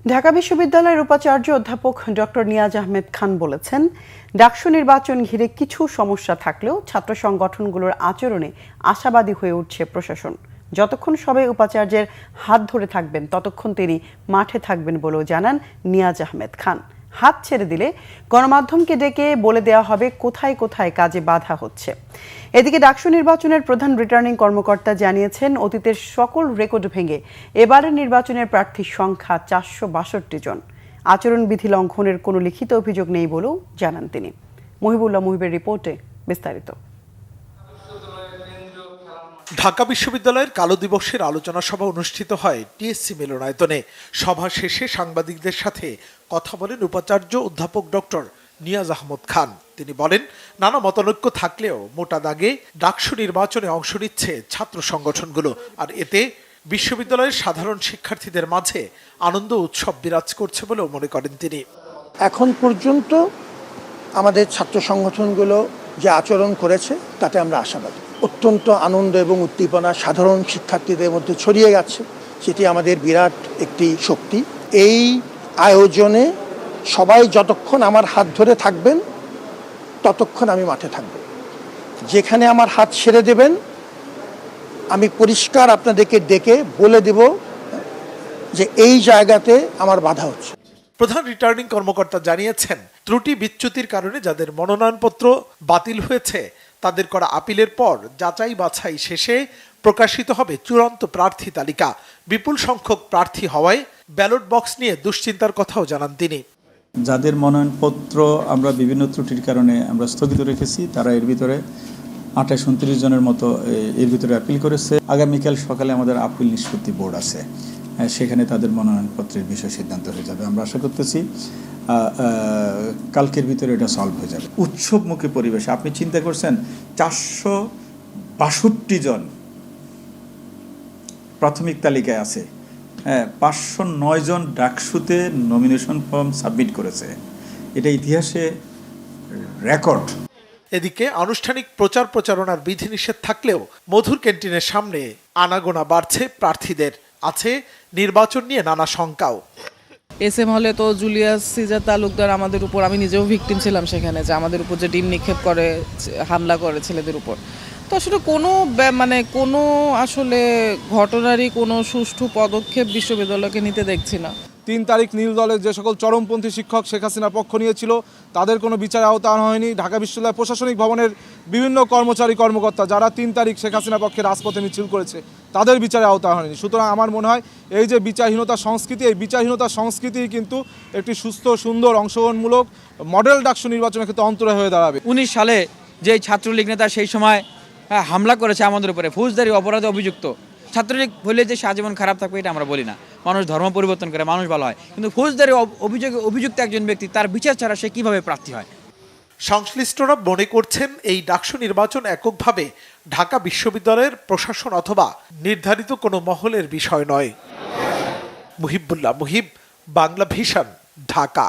ঢাকা বিশ্ববিদ্যালয়ের উপাচার্য অধ্যাপক ডক্টর নিয়াজ আহমেদ খান বলেছেন, ডাকসু নির্বাচন ঘিরে কিছু সমস্যা থাকলেও ছাত্র সংগঠনগুলোর আচরণে আশাবাদী হয়ে উঠছে প্রশাসন। যতক্ষণ সবাই উপাচার্যের হাত ধরে থাকবেন ততক্ষণ তিনি মাঠে থাকবেন বলেও জানান নিয়াজ আহমেদ খান। হাত ছেড়ে দিলে গণমাধ্যমকে ডেকে বলে দেওয়া হবে কোথায় কোথায় কাজে বাধা হচ্ছে। এদিকে ডাকসু নির্বাচনের প্রধান রিটার্নিং কর্মকর্তা জানিয়েছেন, অতীতের সকল রেকর্ড ভেঙে এবারের নির্বাচনের প্রার্থীর সংখ্যা 462 জন। আচরণবিধি লঙ্ঘনের কোনো লিখিত অভিযোগ নেই বলেও জানান তিনি। মহিবুল্লাহ মুহিবের রিপোর্টে বিস্তারিত। ঢাকা বিশ্ববিদ্যালয়ের কালো দিবসের আলোচনা সভা অনুষ্ঠিত হয় টিএসসি মিলনায়তনে। সভা শেষে সাংবাদিকদের সাথে কথা বলেন উপাচার্য অধ্যাপক ডক্টর নিয়াজ আহমেদ খান। তিনি বলেন, নানা মতানৈক্য থাকলেও মোটা দাগে ডাকসু নির্বাচনে অংশ নিচ্ছে ছাত্র সংগঠনগুলো, আর এতে বিশ্ববিদ্যালয়ের সাধারণ শিক্ষার্থীদের মাঝে আনন্দ উৎসব বিরাজ করছে বলেও মনে করেন তিনি। এখন পর্যন্ত আমাদের ছাত্র সংগঠনগুলো যে আচরণ করেছে তাতে আমরা আশাবাদী। অত্যন্ত আনন্দ এবং উদ্দীপনা সাধারণ শিক্ষার্থীদের মধ্যে ছড়িয়ে গেছে, সেটি আমাদের বিরাট একটি শক্তি। এই আয়োজনে সবাই যতক্ষণ আমার হাত ধরে থাকবেন ততক্ষণ আমি মাঠে থাকব। যেখানে আমার হাত ছেড়ে দেবেন আমি পরিষ্কার আপনাদেরকে ডেকে বলে দেব যে এই জায়গাতে আমার বাধা হচ্ছে। প্রধান রিটার্নিং কর্মকর্তা জানিয়েছেন, ত্রুটি বিচ্যুতির কারণে যাদের মনোনয়নপত্র বাতিল হয়েছে তাদের করা আপিলের পর যাচাই বাছাই শেষে প্রকাশিত হবে চূড়ান্ত প্রার্থী তালিকা। বিপুল সংখ্যক প্রার্থী হওয়ায় ব্যালট বক্স নিয়ে দুশ্চিন্তার কথাও জানান তিনি। যাদের মনোনয়নপত্র আমরা বিভিন্ন ত্রুটির কারণে আমরা স্থগিত রেখেছি, তারা এর ভিতরে 28-29 জনের মতো এর ভিতরে আপিল করেছে। আগামীকাল সকালে আমাদের আপিল নিষ্পত্তি বোর্ড আছে, সেখানে তাদের মনোনয়নপত্রের বিষয় সিদ্ধান্ত হয়ে যাবে। আমরা আশা করতেছি কালকের ভিতরে এটা সলভ হয়ে যাবে। উৎসবমুখী পরিবেশে আপনি চিন্তা করছেন 462 জন প্রাথমিক তালিকায় আছে, 509 জন ডাকসুতে নমিনেশন ফর্ম সাবমিট করেছে। এটা ইতিহাসে রেকর্ড। এদিকে আনুষ্ঠানিক প্রচার প্রচারণার বিধিনিষেধ থাকলেও মধুর ক্যান্টিনের সামনে আনাগোনা বাড়ছে প্রার্থীদের। আছে নির্বাচন নিয়ে নানা শঙ্কাও। এসএম হলে তো জুলিয়াস সিজার তালুকদার আমাদের উপর, আমি নিজেও ভিকটিম ছিলাম সেখানে, যে আমাদের উপর যে ডিম নিক্ষেপ করে হামলা করে ছেলেদের উপর। তো আসলে কোনো আসলে ঘটনারই কোনো সুষ্ঠু পদক্ষেপ বিশ্ববিদ্যালয়কে নিতে দেখছি না। 3 তারিখ নীল দলের যে সকল চরমপন্থী শিক্ষক শেখ হাসিনার পক্ষ নিয়েছিল তাদের কোনো বিচার আওতা আনা হয়নি। ঢাকা বিশ্ববিদ্যালয় প্রশাসনিক ভবনের বিভিন্ন কর্মকর্তা যারা 3 তারিখ শেখ হাসিনার পক্ষে রাজপথে মিছিল করেছে তাদের বিচারে আওতা হয়নি। সুতরাং আমার মনে হয় এই যে বিচারহীনতা সংস্কৃতি, এই বিচারহীনতা সংস্কৃতি কিন্তু একটি সুস্থ সুন্দর অংশগ্রহণমূলক মডেল ডাকসু নির্বাচনের ক্ষেত্রে অন্তরায় হয়ে দাঁড়াবে। 19 সালে যে ছাত্রলীগ নেতা সেই সময় হামলা করেছে আমাদের উপরে, ফৌজদারি অপরাধে অভিযুক্ত। ছাত্রলীগ বলে যে সারাজীবন খারাপ থাকবে এটা আমরা বলি না, মানুষ ধর্ম পরিবর্তন করে, মানুষ ভালো হয়, কিন্তু ফৌজদারি অভিযুক্ত একজন ব্যক্তি তার বিচার ছাড়া সে কিভাবে প্রার্থী হয়? সংশ্লিষ্টরা মনে করছেন এই ডাকসু নির্বাচন এককভাবে ঢাকা বিশ্ববিদ্যালয়ের প্রশাসন অথবা নির্ধারিত কোনো মহলের বিষয় নয়। মুহিবুল্লাহ মুহিব, বাংলা ভিশন, ঢাকা।